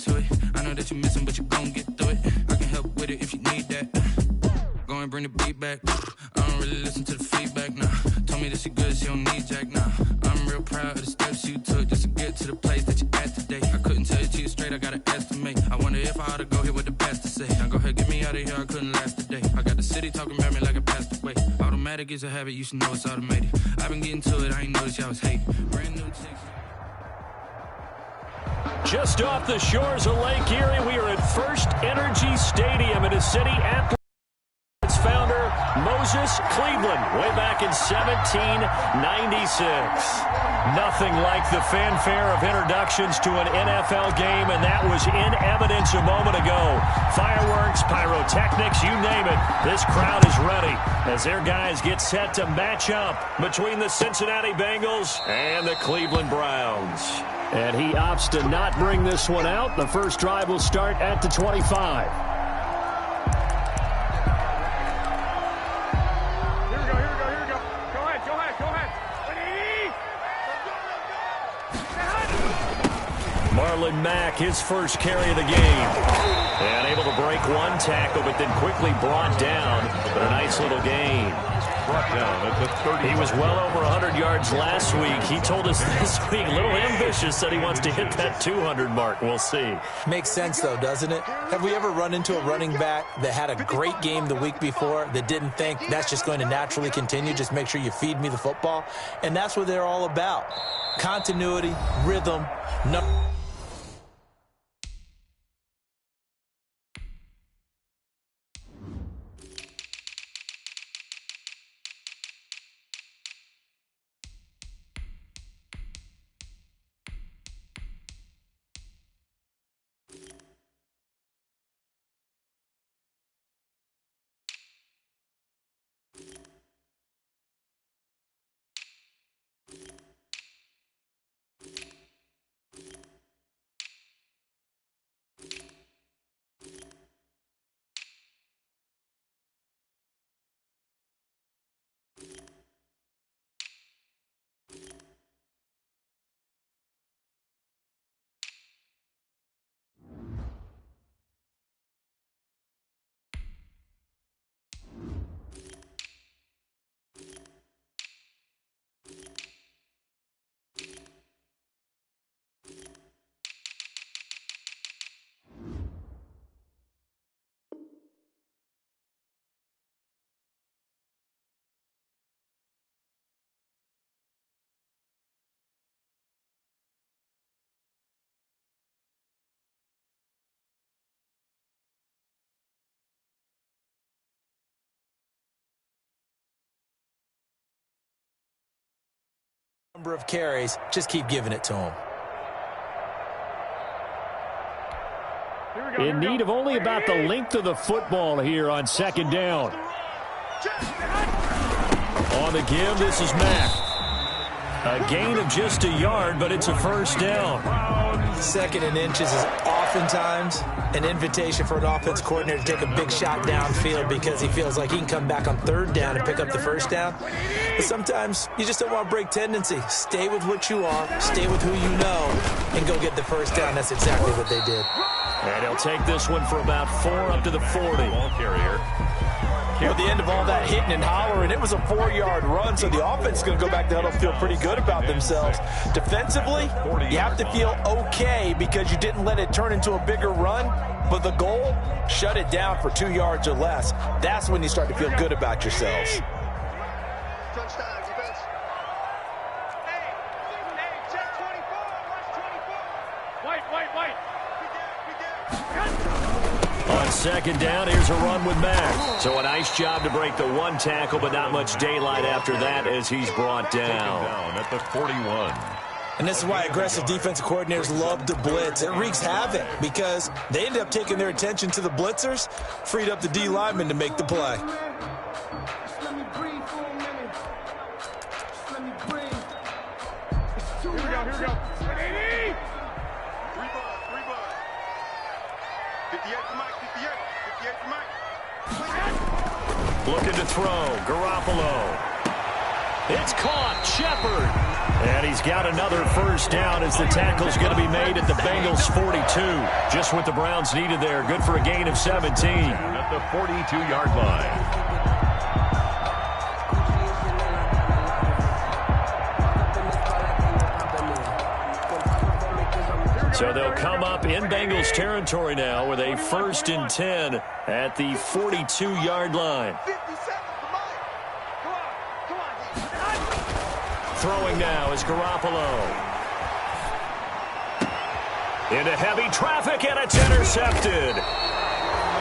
into it. I know that you're missing, but you gon' get through it. I can help with it if you need that. Go and bring the beat back. I don't really listen to the feedback, nah. Told me that she good, she don't need Jack, nah. I'm real proud of the steps you took just to get to the place that you're at today. I couldn't tell it to you straight, I gotta estimate. I wonder if I ought to go here with the best to say. Now go ahead, get me out of here, I couldn't last a day. I got the city talking about me like I passed away. Automatic is a habit, you should know it's automated. I've been getting to it, I ain't noticed y'all was hating. Brand new chicks. Just off the shores of Lake Erie, we are at First Energy Stadium in a city at its founder, Moses Cleveland, way back in 1796. Nothing like the fanfare of introductions to an NFL game, and that was in evidence a moment ago. Fireworks, pyrotechnics, you name it. This crowd is ready as their guys get set to match up between the Cincinnati Bengals and the Cleveland Browns. And he opts to not bring this one out. The first drive will start at the 25. Here we go. Go ahead. Marlon Mack, his first carry of the game. And able to break one tackle, but then quickly brought down. But a nice little gain. Brought down at the 30. He was well over 100 yards last week. He told us this week, a little ambitious, said he wants to hit that 200 mark. We'll see. Makes sense, though, doesn't it? Have we ever run into a running back that had a great game the week before that didn't think that's just going to naturally continue? Just make sure you feed me the football. And that's what they're all about. Continuity, rhythm, number of carries. Just keep giving it to him. In need of only about the length of the football here on second down. On the give, this is Mack. A gain of just a yard, but it's a first down. Second and inches is oftentimes an invitation for an offense coordinator to take a big shot downfield because he feels like he can come back on third down and pick up the first down. But sometimes you just don't want to break tendency. Stay with what you are, stay with who you know, and go get the first down. That's exactly what they did. And he'll take this one for about 4 up to the 40. Ball carrier. At the end of all that hitting and hollering, it was a 4-yard run, so the offense is going to go back to huddle feel pretty good about themselves. Defensively, you have to feel okay because you didn't let it turn into a bigger run, but the goal, shut it down for 2 yards or less. That's when you start to feel good about yourselves. Touchdown, defense. Hey, check 24. Watch 24. White. On second down, here's a run with Mack. So a nice job to break the one tackle, but not much daylight after that as he's brought down. At the 41. And this is why aggressive defensive coordinators love to blitz. It wreaks havoc because they end up taking their attention to the blitzers, freed up the D lineman to make the play. Here we go. 80. 58 for Mike, 58 for Mike. Looking to throw, Garoppolo. It's caught, Shepard. And he's got another first down as the tackle's going to be made at the Bengals' 42. Just what the Browns needed there. Good for a gain of 17. At the 42-yard line. So they'll come up in Bengals territory now with a 1st and 10 at the 42-yard line. Throwing now is Garoppolo. Into heavy traffic, and it's intercepted.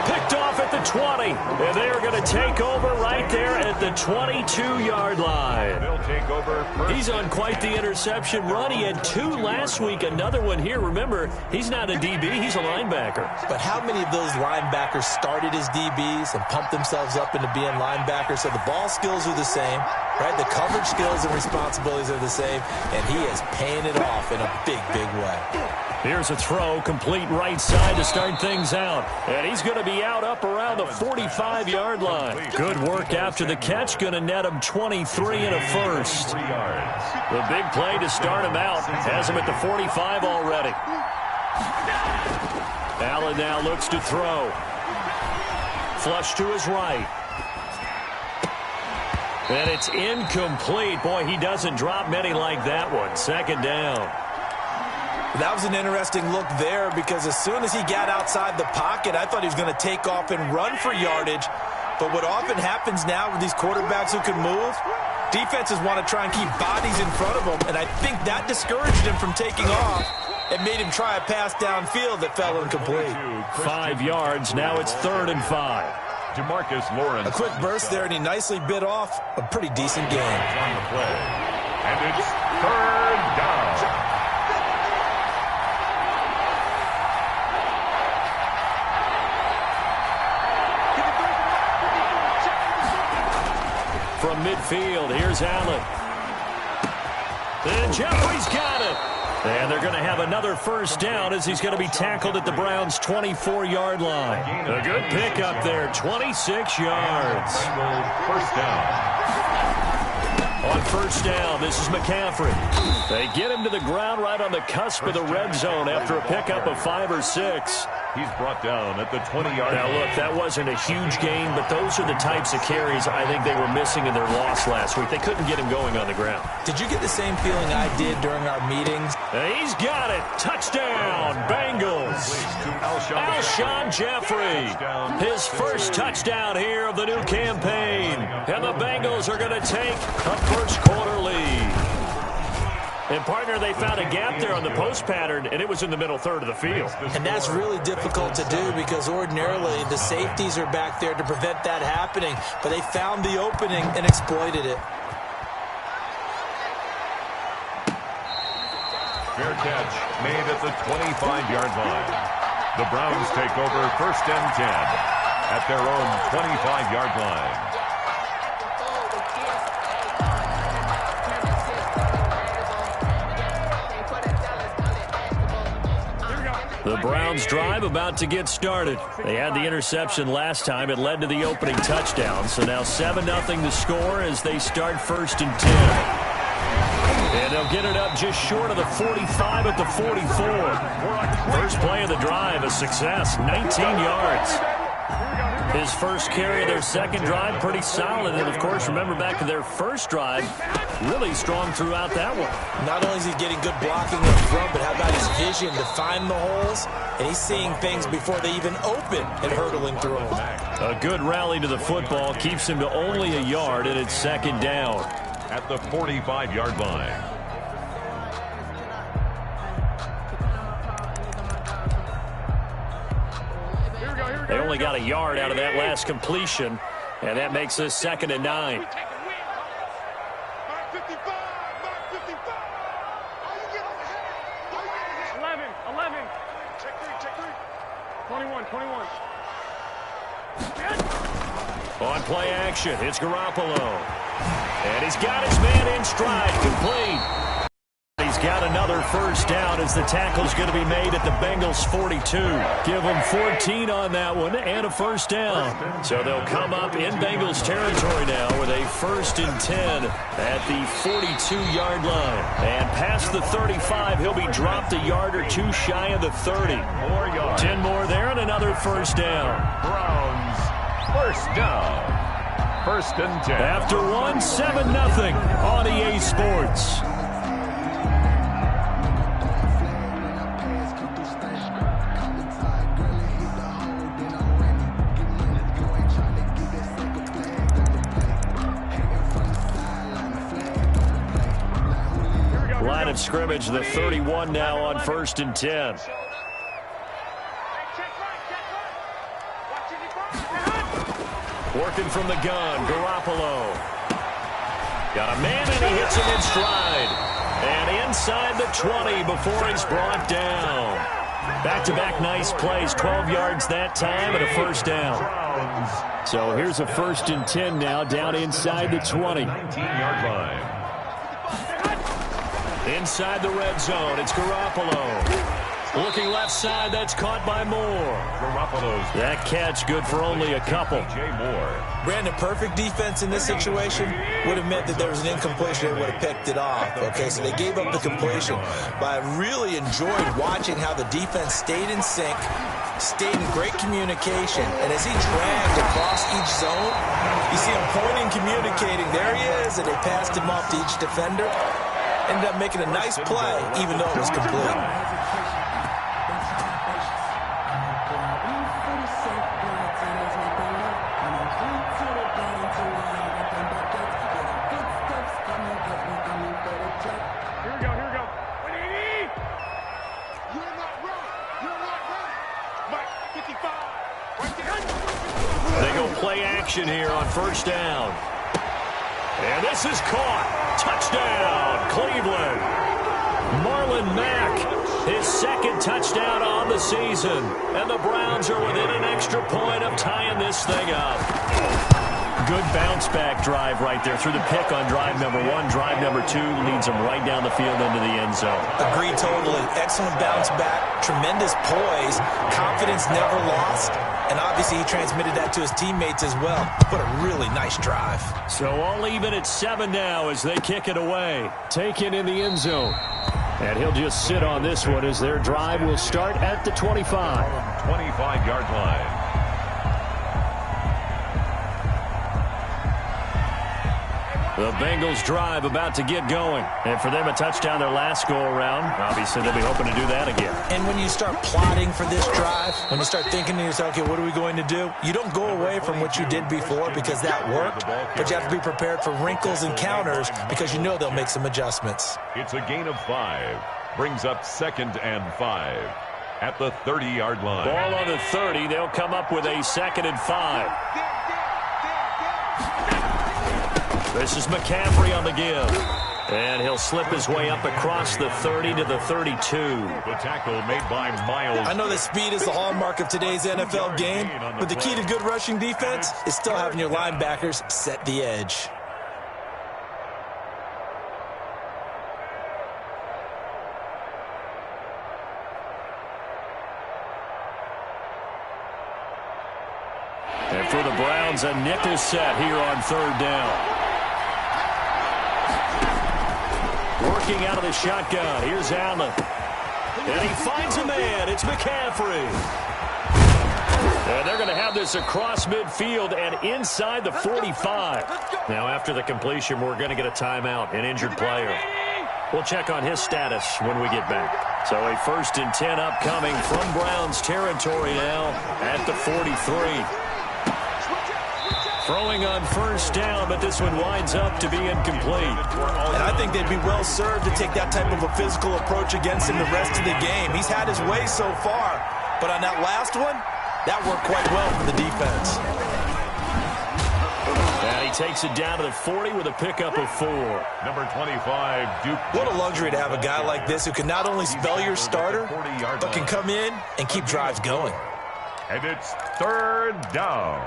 Picked off at the 20, and they are going to take over right there at the 22-yard line. They'll take over first. He's on quite the interception run. He had 2 last week, another one here. Remember, he's not a DB, he's a linebacker. But how many of those linebackers started as DBs and pumped themselves up into being linebackers? So the ball skills are the same, right? The coverage skills and responsibilities are the same, and he is paying it off in a big, big way. Here's a throw, complete right side to start things out. And he's going to be out up around the 45-yard line. Good work after the catch, going to net him 23 and a first. The big play to start him out has him at the 45 already. Allen now looks to throw. Flush to his right. And it's incomplete. Boy, he doesn't drop many like that one. 2nd down. That was an interesting look there because as soon as he got outside the pocket, I thought he was going to take off and run for yardage. But what often happens now with these quarterbacks who can move, defenses want to try and keep bodies in front of them, and I think that discouraged him from taking off and made him try a pass downfield that fell incomplete. 5 yards, now it's 3rd and 5. Demarcus Lawrence. A quick burst there, and he nicely bit off a pretty decent game. On the play. And it's 3rd down. From midfield, here's Allen. And Jeffrey's got it. And they're going to have another first down as he's going to be tackled at the Browns' 24-yard line. A good pickup there, 26 yards. First down. On first down, this is McCaffrey. They get him to the ground right on the cusp of the red zone after a pickup of 5 or 6. He's brought down at the 20-yard line. Now, look, that wasn't a huge gain, but those are the types of carries I think they were missing in their loss last week. They couldn't get him going on the ground. Did you get the same feeling I did during our meetings? And he's got it. Touchdown, Bengals. Alshon Jeffrey. His first touchdown here of the new campaign. And the Bengals are going to take a first-quarter lead. And, partner, they found a gap there on the post pattern, and it was in the middle third of the field. And that's really difficult to do because ordinarily the safeties are back there to prevent that happening. But they found the opening and exploited it. Fair catch made at the 25-yard line. The Browns take over 1st and 10 at their own 25-yard line. The Browns drive about to get started. They had the interception last time. It led to the opening touchdown. So now 7-0 to score as they start 1st and 10. And they'll get it up just short of the 45 at the 44. First play of the drive, a success, 19 yards. His first carry of their second drive, pretty solid. And, of course, remember back to their first drive, really strong throughout that one. Not only is he getting good blocking up front, but how about his vision to find the holes? And he's seeing things before they even open and hurdling through them. A good rally to the football keeps him to only a yard, and it's 2nd down. At the 45-yard line. They only got a yard out of that last completion, and that makes this 2nd and 9. Mark 55, Mark 55. How you get over here? 11. Check 3. 21. On play action, it's Garoppolo. And he's got his man in stride, complete. He's got another first down as the tackle's going to be made at the Bengals 42. Give them 14 on that one and a first down. So they'll come up in Bengals territory now with a 1st and 10 at the 42-yard line. And past the 35, he'll be dropped a yard or two shy of the 30. 10 more there and another first down. Browns, first down. 1st and 10. After 7-0 on EA Sports. Line of scrimmage, the 31 now on 1st and 10. Working from the gun, Garoppolo. Got a man, and he hits him in stride. And inside the 20 before he's brought down. Back-to-back nice plays, 12 yards that time and a first down. So here's a 1st and 10 now, down inside the 20. 19-yard line. Inside the red zone, it's Garoppolo. Looking left side, that's caught by Moore. That catch good for only a couple. Brandon, perfect defense in this situation would have meant that there was an incompletion. They would have picked it off. Okay, so they gave up the completion. But I really enjoyed watching how the defense stayed in sync, stayed in great communication. And as he dragged across each zone, you see him pointing, communicating. There he is, and they passed him off to each defender. Ended up making a nice play, even though it was complete. Play action here on first down. And this is caught. Touchdown, Cleveland. Marlon Mack, his 2nd touchdown on the season. And the Browns are within an extra point of tying this thing up. Good bounce-back drive right there through the pick on drive number 1. Drive number 2 leads them right down the field into the end zone. Agreed totally. Excellent bounce-back, tremendous poise, confidence never lost. And obviously he transmitted that to his teammates as well. What a really nice drive. So all even at 7 now as they kick it away. Taken in the end zone. And he'll just sit on this one as their drive will start at the 25. 25-yard line. The Bengals drive about to get going. And for them, a touchdown their last go-around. Obviously, they'll be hoping to do that again. And when you start plotting for this drive, when you start thinking to yourself, okay, what are we going to do? You don't go away from what you did before because that worked. But you have to be prepared for wrinkles and counters because you know they'll make some adjustments. It's a gain of 5. Brings up 2nd and 5 at the 30-yard line. Ball on the 30. They'll come up with a 2nd and 5. This is McCaffrey on the give. And he'll slip his way up across the 30 to the 32. The tackle made by Miles. I know that speed is the hallmark of today's NFL game, but the key to good rushing defense is still having your linebackers set the edge. And for the Browns, a nickel set here on 3rd down. Working out of the shotgun. Here's Allen. And he finds a man. It's McCaffrey. And they're going to have this across midfield and inside the 45. Now, after the completion, we're going to get a timeout, an injured player. We'll check on his status when we get back. So a 1st and 10 upcoming from Browns territory now at the 43. Throwing on first down, but this one winds up to be incomplete. And I think they'd be well served to take that type of a physical approach against him the rest of the game. He's had his way so far, but on that last one, that worked quite well for the defense. And he takes it down to the 40 with a pickup of 4. Number 25, Duke. What a luxury to have a guy like this who can not only spell your starter, but can come in and keep drives going. And it's 3rd down.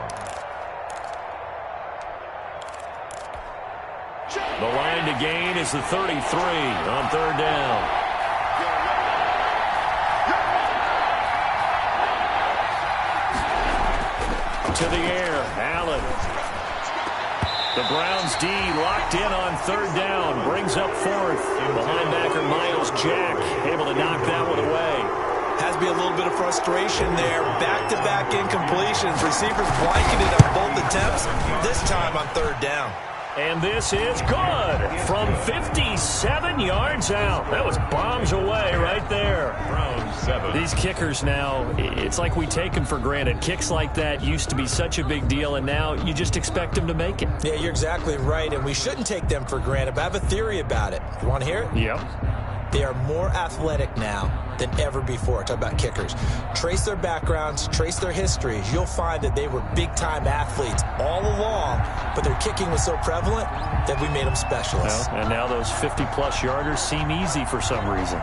The line to gain is the 33 on third down. To the air, Allen. The Browns D locked in on third down, brings up fourth. The linebacker Miles Jack able to knock that one away. Has to be a little bit of frustration there. Back-to-back incompletions. Receivers blanketed on both attempts, this time on third down. And this is good from 57 yards out. That was bombs away right there. Browns 7. These kickers now, it's like we take them for granted. Kicks like that used to be such a big deal, and now you just expect them to make it. Yeah, you're exactly right, and we shouldn't take them for granted, but I have a theory about it. You want to hear it? Yep. They are more athletic now than ever before. Talk about kickers. Trace their backgrounds, trace their histories. You'll find that they were big-time athletes all along, but their kicking was so prevalent that we made them specialists. Well, and now those 50-plus yarders seem easy for some reason.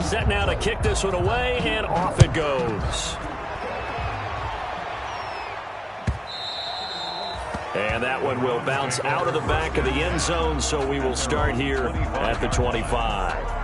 Set now to kick this one away, and off it goes. And that one will bounce out of the back of the end zone, so we will start here at the 25.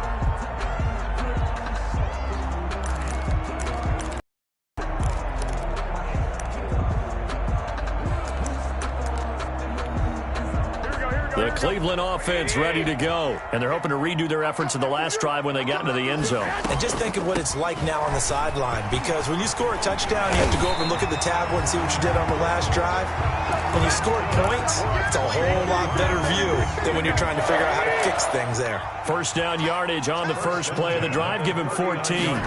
The Cleveland offense ready to go, and they're hoping to redo their efforts in the last drive when they got into the end zone. And just think of what it's like now on the sideline, because when you score a touchdown, you have to go over and look at the tablet and see what you did on the last drive. When you scored points, it's a whole lot better view than when you're trying to figure out how to fix things there. First down yardage on the first play of the drive. Give him 14.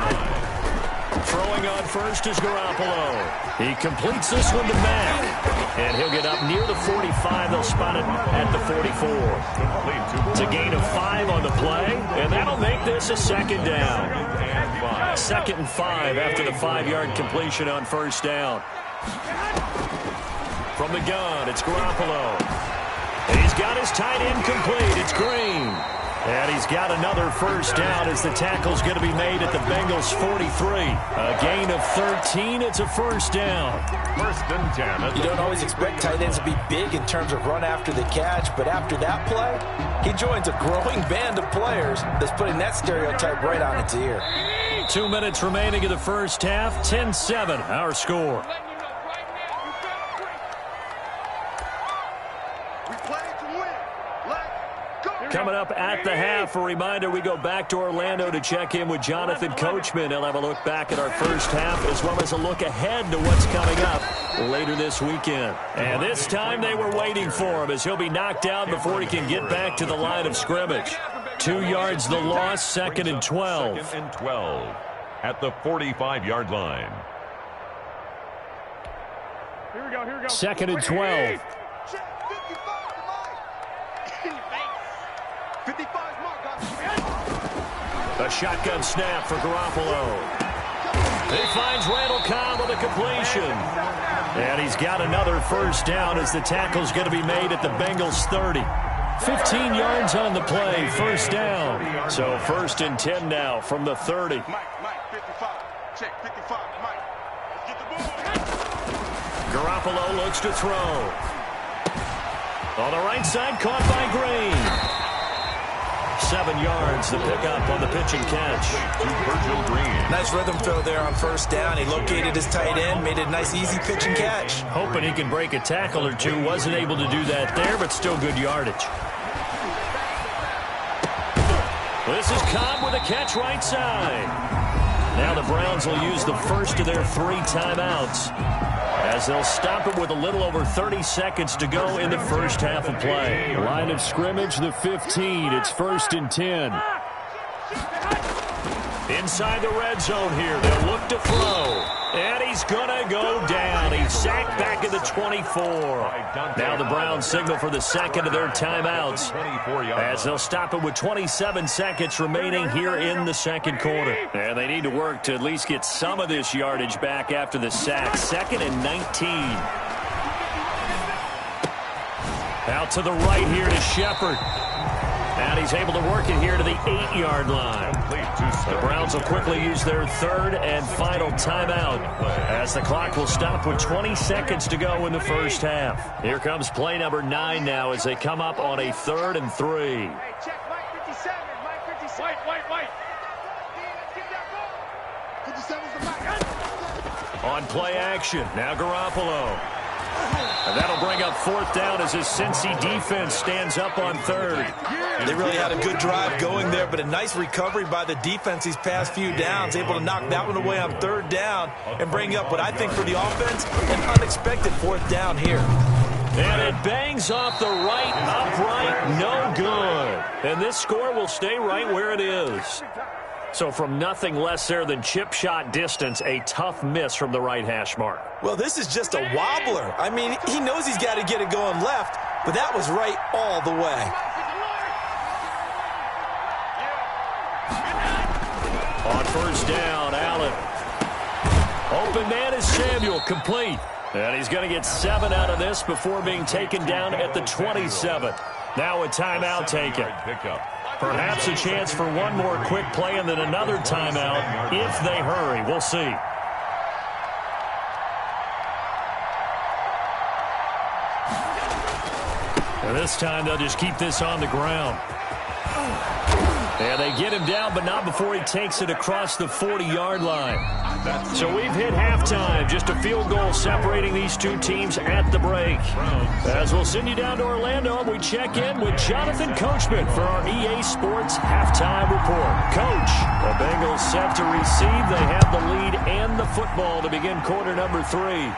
Throwing on first is Garoppolo. He completes this one to Matt. And he'll get up near the 45. They'll spot it at the 44. It's a gain of 5 on the play, and that'll make this a second down. 2nd and 5 after the 5-yard completion on first down. From the gun, it's Garoppolo. And he's got his tight end complete. It's Green. And he's got another first down as the tackle's going to be made at the Bengals' 43. A gain of 13. It's a first down. 1st and 10. You don't always expect tight ends to be big in terms of run after the catch, but after that play, he joins a growing band of players that's putting that stereotype right on its ear. 2 minutes remaining in the first half. 10-7, our score. Coming up at the half, a reminder, we go back to Orlando to check in with Jonathan Coachman. He'll have a look back at our first half as well as a look ahead to what's coming up later this weekend. And this time they were waiting for him as he'll be knocked down before he can get back to the line of scrimmage. 2 yards the loss, 2nd and 12. 2nd and 12 at the 45-yard line. Here we go, here we go. 2nd and 12. A shotgun snap for Garoppolo. He finds Randall Cobb on the completion. And he's got another first down as the tackle's going to be made at the Bengals' 30. 15 yards on the play, first down. So 1st and 10 now from the 30. Mike, 55. Check, 55, Mike. Get the ball. Garoppolo looks to throw. On the right side, caught by Green. 7 yards, the pickup on the pitch and catch. To Virgil Green. Nice rhythm throw there on first down. He located his tight end, made it a nice, easy pitch and catch. Hoping he can break a tackle or two. Wasn't able to do that there, but still good yardage. This is Cobb with a catch right side. Now the Browns will use the first of their 3 timeouts as they'll stop it with a little over 30 seconds to go in the first half of play. Line of scrimmage, the 15. It's 1st and 10. Inside the red zone here. They'll look to throw. And he's going to go down. He's sacked back at the 24. Now the Browns signal for the second of their timeouts as they'll stop it with 27 seconds remaining here in the second quarter. And they need to work to at least get some of this yardage back after the sack. 2nd and 19. Out to the right here to Shepard. And he's able to work it here to the 8-yard line. The Browns will quickly use their third and final timeout as the clock will stop with 20 seconds to go in the first half. Here comes play number 9 now as they come up on a 3rd and 3. Hey, check Mike 57. Mike 57. White. Get that ball. 57's the back. On play action, now Garoppolo. And that'll bring up 4th down as his Cincy defense stands up on 3rd. They really had a good drive going there, but a nice recovery by the defense these past few downs, able to knock that one away on 3rd down and bring up what I think for the offense, an unexpected 4th down here. And it bangs off the right upright, no good. And this score will stay right where it is. So from nothing less there than chip shot distance, a tough miss from the right hash mark. Well, this is just a wobbler. I mean, he knows he's got to get it going left, but that was right all the way. On 1st down, Allen. Open man is Samuel, complete. And he's going to get 7 out of this before being taken down at the 27. Now a timeout taken. Perhaps a chance for one more quick play and then another timeout if they hurry. We'll see. And this time they'll just keep this on the ground. And they get him down, but not before he takes it across the 40-yard line. So we've hit halftime. Just a field goal separating these two teams at the break. As we'll send you down to Orlando, we check in with Jonathan Coachman for our EA Sports Halftime Report. Coach, the Bengals set to receive. They have the lead and the football to begin quarter number 3.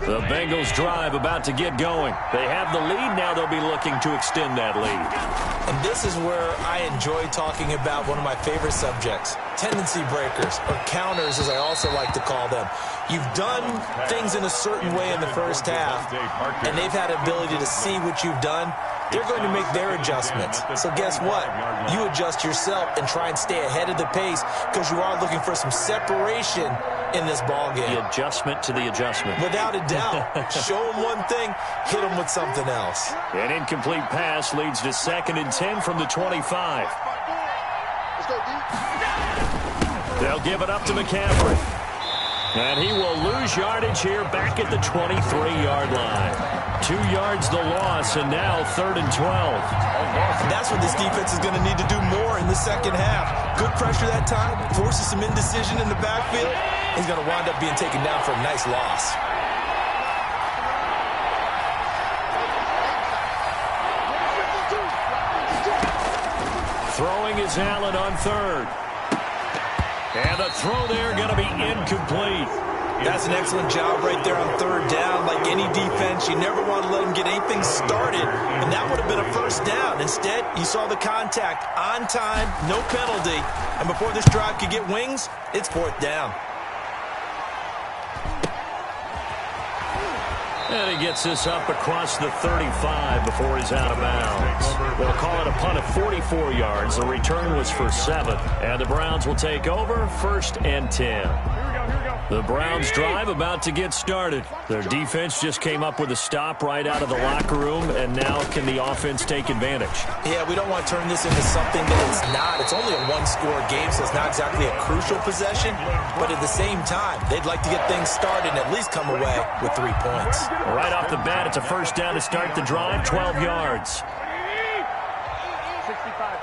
The Bengals drive about to get going. They have the lead. Now they'll be looking to extend that lead. And this is where I enjoy talking about one of my favorite subjects, tendency breakers, or counters as I also like to call them. You've done things in a certain way in the first half, and they've had the ability to see what you've done. They're going to make their adjustments. So guess what? You adjust yourself and try and stay ahead of the pace because you are looking for some separation in this ball game. The adjustment to the adjustment. Without a doubt. Show them one thing, hit them with something else. An incomplete pass leads to 2nd and 10 from the 25. They'll give it up to McCaffrey. And he will lose yardage here back at the 23-yard line. 2 yards the loss, and now 3rd and 12. That's what this defense is going to need to do more in the second half. Good pressure that time, forces some indecision in the backfield. He's going to wind up being taken down for a nice loss. Throwing is Allen on 3rd. And the throw there going to be incomplete. That's an excellent job right there on 3rd down. Like any defense, you never want to let them get anything started, and that would have been a 1st down. Instead, you saw the contact on time, no penalty, and before this drive could get wings, it's 4th down. And he gets this up across the 35 before he's out of bounds. They'll call it a punt of 44 yards. The return was for 7. And the Browns will take over 1st and 10. The Browns drive about to get started. Their defense just came up with a stop right out of the locker room, and now can the offense take advantage? Yeah, we don't want to turn this into something that it's not. It's only a one-score game, so it's not exactly a crucial possession. But at the same time, they'd like to get things started and at least come away with 3 points. Right off the bat, it's a 1st down to start the drive, 12 yards. 65.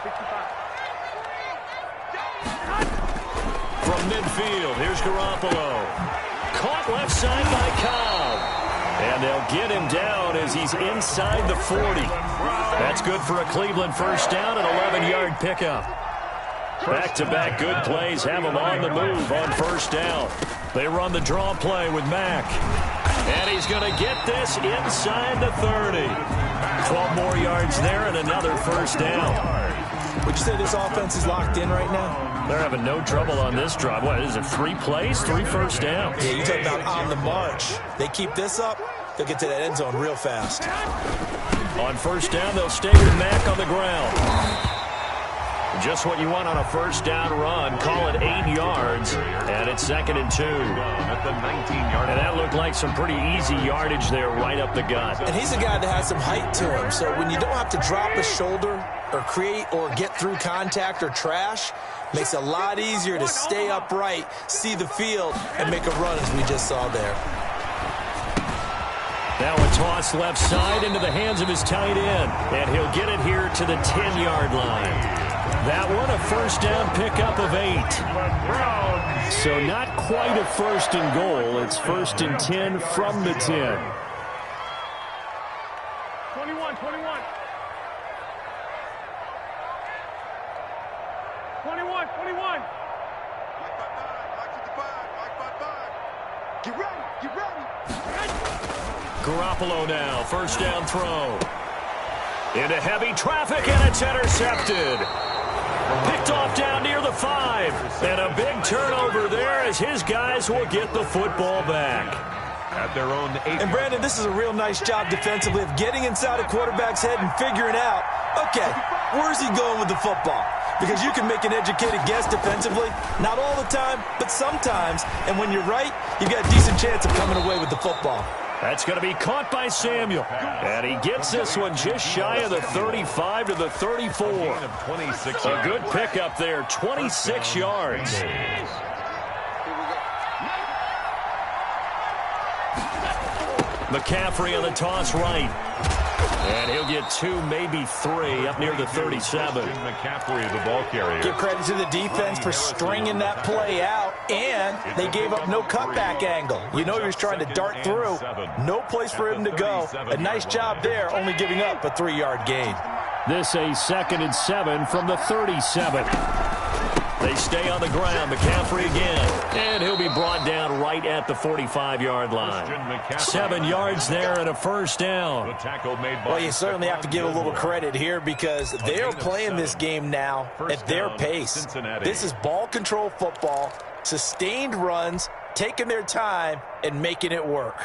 From midfield, here's Garoppolo. Caught left side by Cobb. And they'll get him down as he's inside the 40. That's good for a Cleveland 1st down and 11-yard pickup. Back-to-back good plays have him on the move on 1st down. They run the draw play with Mack. And he's going to get this inside the 30. 12 more yards there and another 1st down. Would you say this offense is locked in right now? They're having no trouble on this drive. What is it, 3 plays, 3 first downs? Yeah, you talk about on the march. They keep this up, they'll get to that end zone real fast. On first down, they'll stay with Mack on the ground. Just what you want on a first down run. Call it 8 yards, and it's 2nd and 2. At the 19-yard And that looked like some pretty easy yardage there right up the gut. And he's a guy that has some height to him, so when you don't have to drop a shoulder or create or get through contact or trash, makes it a lot easier to stay upright, see the field, and make a run as we just saw there. Now a toss left side into the hands of his tight end, and he'll get it here to the 10-yard line. That one a first down pickup of 8. So not quite a first and goal. It's 1st and 10 from the 10. 21, 21. 21, 21. Get ready, get ready. Garoppolo now, first down throw. Into heavy traffic, and it's intercepted. Picked off down near the 5. And a big turnover there as his guys will get the football back. at their own 8. And, Brandon, this is a real nice job defensively of getting inside a quarterback's head and figuring out, okay, where's he going with the football? Because you can make an educated guess defensively, not all the time, but sometimes. And when you're right, you've got a decent chance of coming away with the football. That's going to be caught by Samuel. And he gets this one just shy of the 35 to the 34. A good pickup there, 26 yards. McCaffrey on the toss right. And he'll get 2, maybe 3 up near the 37. McCaffrey, the ball carrier. Give credit to the defense for stringing that play out, and they gave up no cutback angle. You know he was trying to dart through. No place for him to go. A nice job there, only giving up a 3-yard gain. This a 2nd and 7 from the 37. They stay on the ground. McCaffrey again. And he'll be brought down right at the 45-yard line. 7 yards there and a first down. Well, you certainly have to give a little credit here because they're playing this game now at their pace. This is ball control football, sustained runs, taking their time, and making it work.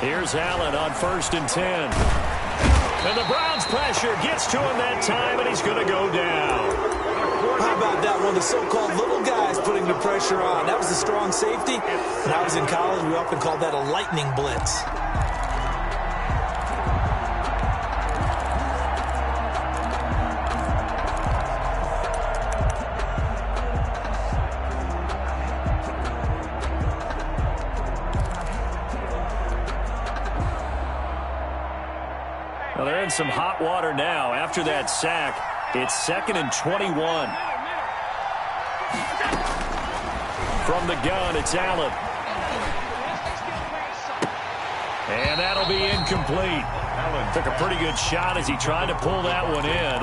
Here's Allen on 1st and 10. And the Browns pressure gets to him that time, and he's going to go down. How about that one? The so-called little guys putting the pressure on. That was a strong safety. When I was in college, we often called that a lightning blitz. Well, they're in some hot water now. After that sack, it's 2nd and 21. From the gun, it's Allen. And that'll be incomplete. Took a pretty good shot as he tried to pull that one in.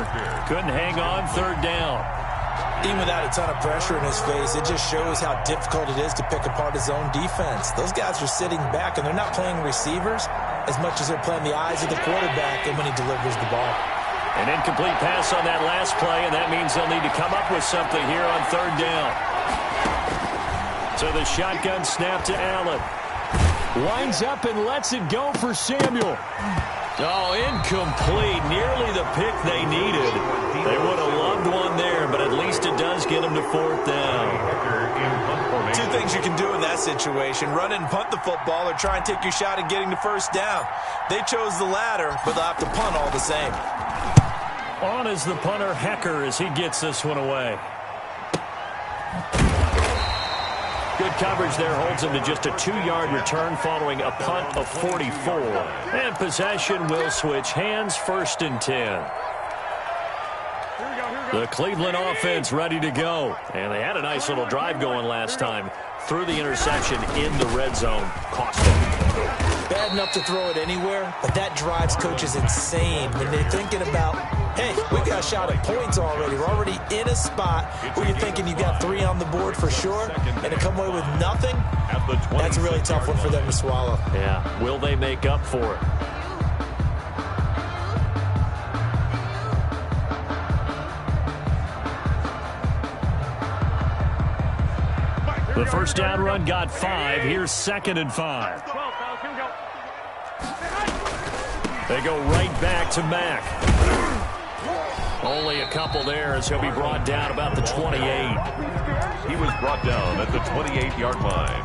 Couldn't hang on, 3rd down. Even without a ton of pressure in his face, it just shows how difficult it is to pick apart his own defense. Those guys are sitting back, and they're not playing receivers as much as they're playing the eyes of the quarterback and when he delivers the ball. An incomplete pass on that last play, and that means they'll need to come up with something here on 3rd down. So the shotgun snap to Allen. Winds up and lets it go for Samuel. Oh, incomplete. Nearly the pick they needed. They would have loved one there, but at least it does get them to 4th down. 2 things you can do in that situation: run and punt the football, or try and take your shot at getting the 1st down. They chose the latter, but they'll have to punt all the same. On is the punter, Hecker, as he gets this one away. Good coverage there holds him to just a 2-yard return following a punt of 44. And possession will switch hands, 1st and 10. The Cleveland offense ready to go. And they had a nice little drive going last time. Through the interception in the red zone. Cost them. bad enough to throw it anywhere, but that drives coaches insane when they're thinking about, hey, we got a shot at points already. We're already in a spot where you're thinking you got 3 on the board for sure, and to come away with nothing, that's a really tough one for them to swallow. Yeah, will they make up for it? The first down run got 5. Here's 2nd and 5. They go right back to Mack. Only a couple there as he'll be brought down about the 28. He was brought down at the 28-yard line.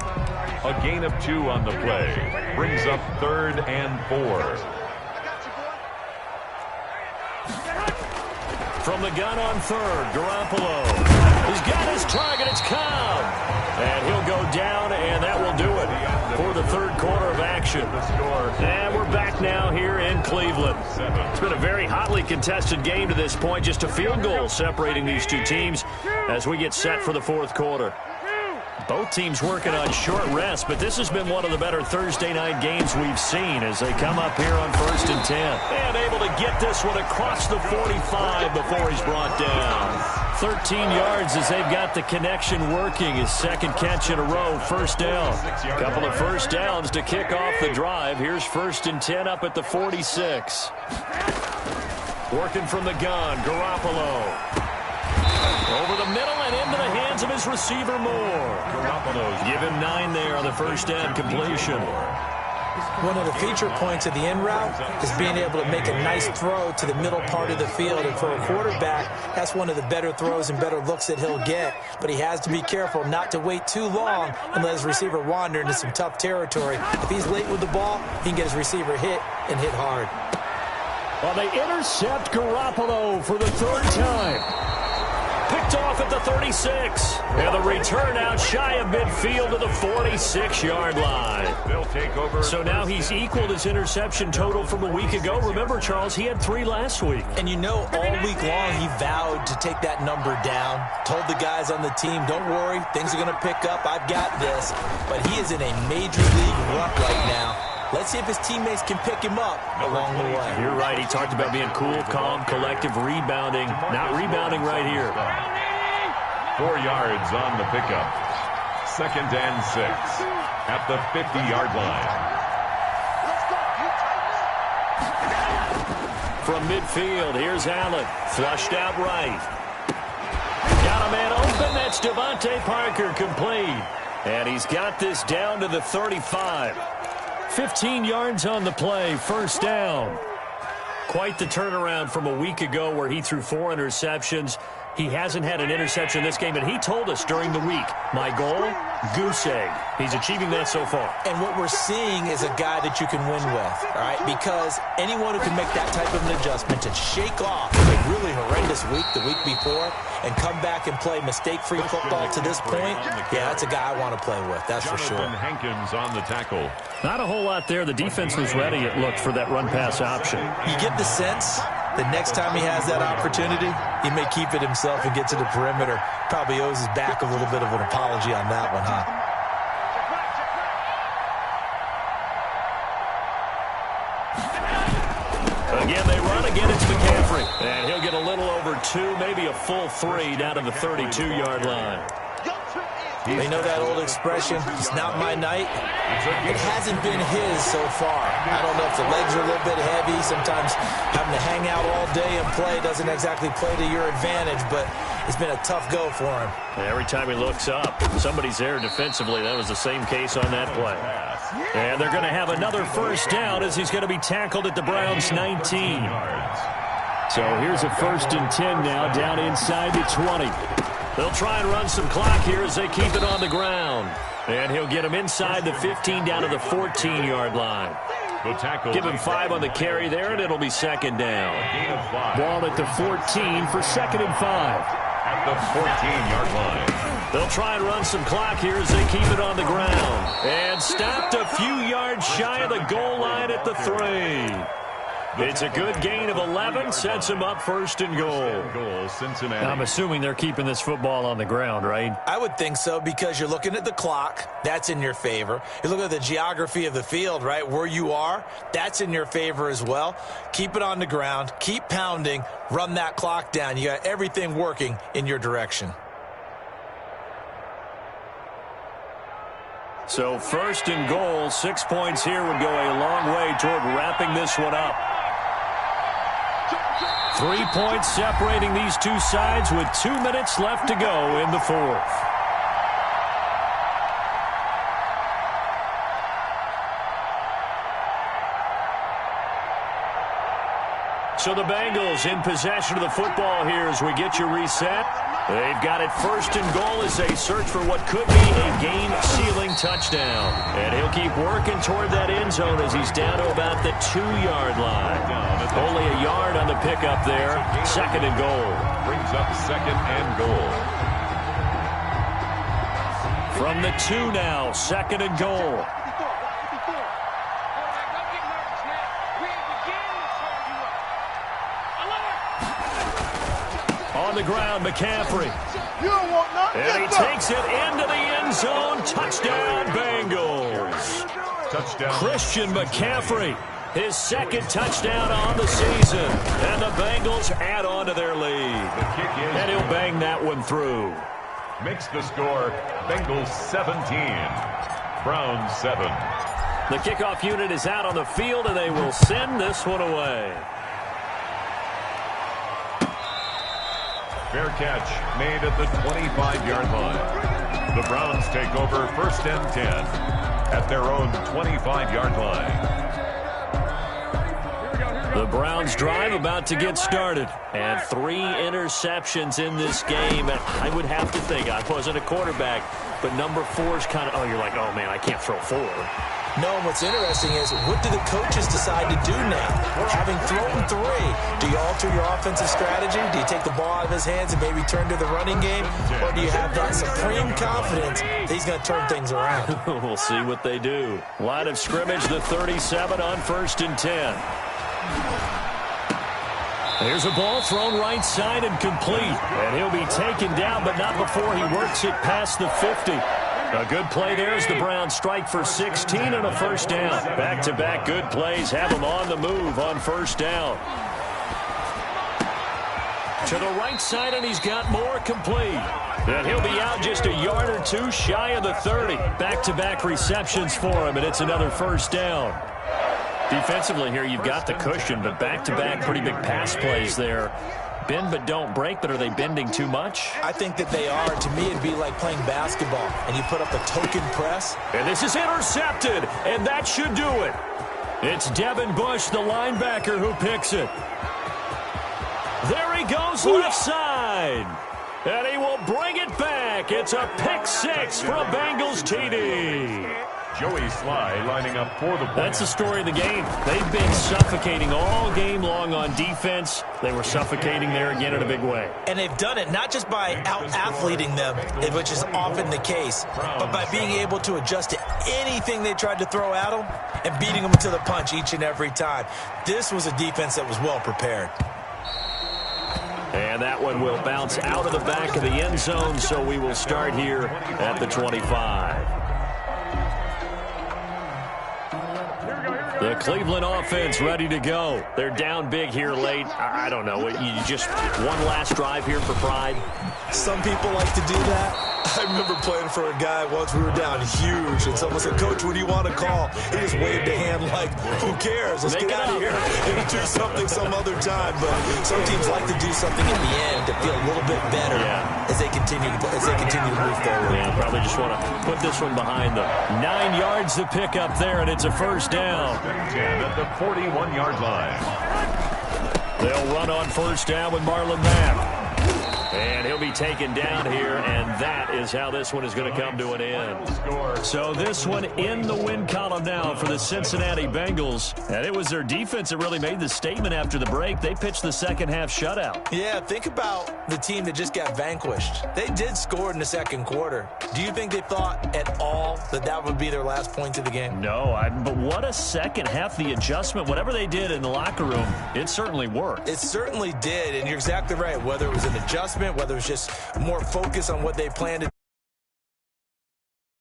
A gain of 2 on the play. Brings up 3rd and 4. From the gun on 3rd, Garoppolo. He's got his target. It's Cobb. And he'll go down, and that will do it for the 3rd quarter of action. And we're back now here in Cleveland. It's been a very hotly contested game to this point. Just a field goal separating these two teams as we get set for the 4th quarter. Both teams working on short rest, but this has been one of the better Thursday night games we've seen as they come up here on 1st and 10. And able to get this one across the 45 before he's brought down. 13 yards as they've got the connection working. His 2nd catch in a row, 1st down. A couple of 1st downs to kick off the drive. Here's 1st and 10 up at the 46. Working from the gun, Garoppolo. Over the middle and into the hands of his receiver Moore. Give him 9 there on the 1st down completion. One of the feature points of the in route is being able to make a nice throw to the middle part of the field. And for a quarterback, that's one of the better throws and better looks that he'll get. But he has to be careful not to wait too long and let his receiver wander into some tough territory. If he's late with the ball, he can get his receiver hit and hit hard. Well, they intercept Garoppolo for the 3rd time. Picked off at the 36. And the return out shy of midfield to the 46-yard line. They'll take over. So now he's equaled his interception total from a week ago. Remember, Charles, he had 3 last week. And you know, all week long he vowed to take that number down. Told the guys on the team, don't worry, things are going to pick up. I've got this. But he is in a major league rut right now. Let's see if his teammates can pick him up along the way. You're right. He talked about being cool, calm, collective, rebounding. Not rebounding right here. 4 yards on the pickup. 2nd and 6 at the 50-yard line. From midfield, here's Allen. Flushed out right. Got a man open. That's Devontae Parker complete. And he's got this down to the 35. 15 yards on the play, 1st down. Quite the turnaround from a week ago where he threw 4 interceptions. He hasn't had an interception in this game, and he told us during the week, my goal, goose egg. He's achieving that so far. And what we're seeing is a guy that you can win with, all right? Because anyone who can make that type of an adjustment to shake off a really horrendous week the week before and come back and play mistake-free football to this point, yeah, that's a guy I want to play with, that's for sure. Hankins on the tackle. Not a whole lot there. The defense was ready, it looked, for that run-pass option. You get the sense the next time he has that opportunity, he may keep it himself and get to the perimeter. Probably owes his back a little bit of an apology on that one, huh? Again, they run. Again, it's McCaffrey. And he'll get a little over 2, maybe a full 3 down to the 32-yard line. They know that old expression, it's not my night. It hasn't been his so far. I don't know if the legs are a little bit heavy. Sometimes having to hang out all day and play doesn't exactly play to your advantage, but it's been a tough go for him. Every time he looks up, somebody's there defensively. That was the same case on that play. And they're going to have another 1st down as he's going to be tackled at the Browns' 19. So here's a 1st and 10 now down inside the 20. They'll try and run some clock here as they keep it on the ground. And he'll get him inside the 15 down to the 14-yard line. Give him 5 on the carry there, and it'll be 2nd down. Ball at the 14 for 2nd and 5. At the 14-yard line. They'll try and run some clock here as they keep it on the ground. And stopped a few yards shy of the goal line at the 3. It's a good gain of 11, sets him up first and goal. Cincinnati. I'm assuming they're keeping this football on the ground, right? I would think so, because you're looking at the clock. That's in your favor. You look at the geography of the field, right? Where you are, that's in your favor as well. Keep it on the ground. Keep pounding. Run that clock down. You got everything working in your direction. So first and goal, 6 points here would go a long way toward wrapping this one up. 3 points separating these two sides with 2 minutes left to go in the fourth. So the Bengals in possession of the football here as we get you reset. They've got it first and goal as they search for what could be a game-sealing touchdown. And he'll keep working toward that end zone as he's down to about the 2-yard line. Only a yard on the pickup there. Second and goal. Brings up second and goal. From the 2 now, second and goal. On the ground, McCaffrey. And he takes it into the end zone. Touchdown, Bengals. Touchdown. Christian McCaffrey, his second touchdown on the season. And the Bengals add on to their lead. The kick is. And he'll bang that one through. Makes the score Bengals 17, Browns 7. The kickoff unit is out on the field, and they will send this one away. Fair catch made at the 25-yard line. The Browns take over first and 10 at their own 25-yard line. The Browns drive about to get started. And 3 interceptions in this game. And I would have to think, I wasn't a quarterback, but number 4 is kind of, oh, you're like, oh, man, I can't throw 4. No, and what's interesting is, what do the coaches decide to do now? Having thrown 3, do you alter your offensive strategy? Do you take the ball out of his hands and maybe turn to the running game? Or do you have that supreme confidence that he's going to turn things around? We'll see what they do. Line of scrimmage, the 37 on first and 10. There's a ball thrown right side and complete. And he'll be taken down, but not before he works it past the 50. A good play there as the Browns strike for 16 and a first down. Back-to-back good plays have him on the move on first down. To the right side, and he's got more complete. And he'll be out just a yard or 2 shy of the 30. Back-to-back receptions for him, and it's another first down. Defensively here, you've got the cushion, but back-to-back pretty big pass plays there. Bend but don't break, but are they bending too much? I think that they are. To me, it'd be like playing basketball, and you put up a token press. And this is intercepted, and that should do it. It's Devin Bush, the linebacker, who picks it. There he goes left side. And he will bring it back. It's a pick 6 for a Bengals TD. Joey Sly lining up for the point. That's the story of the game. They've been suffocating all game long on defense. They were suffocating there again in a big way. And they've done it not just by out-athleting them, which is often the case, but by being able to adjust to anything they tried to throw at them and beating them to the punch each and every time. This was a defense that was well prepared. And that one will bounce out of the back of the end zone, so we will start here at the 25. The Cleveland offense ready to go. They're down big here late. I don't know. You just one last drive here for pride? Some people like to do that. I remember playing for a guy once. We were down huge, and someone said, "Coach, what do you want to call?" He just waved a hand like, "Who cares? Let's get out of here and do something some other time." But some teams like to do something at the end to feel a little bit better as they continue to move forward. Yeah, probably just want to put this one behind them. 9 yards to pick up there, and it's a first down. 10 at the 41-yard line. They'll run on first down with Marlon Mack. And he'll be taken down here, and that is how this one is going to come to an end. So this one in the win column now for the Cincinnati Bengals. And it was their defense that really made the statement after the break. They pitched the second half shutout. Yeah, think about the team that just got vanquished. They did score in the second quarter. Do you think they thought at all that that would be their last point of the game? No, but what a second half. The adjustment, whatever they did in the locker room, it certainly worked. It certainly did, and you're exactly right. Whether it was an adjustment, whether it was just more focus on what they planned to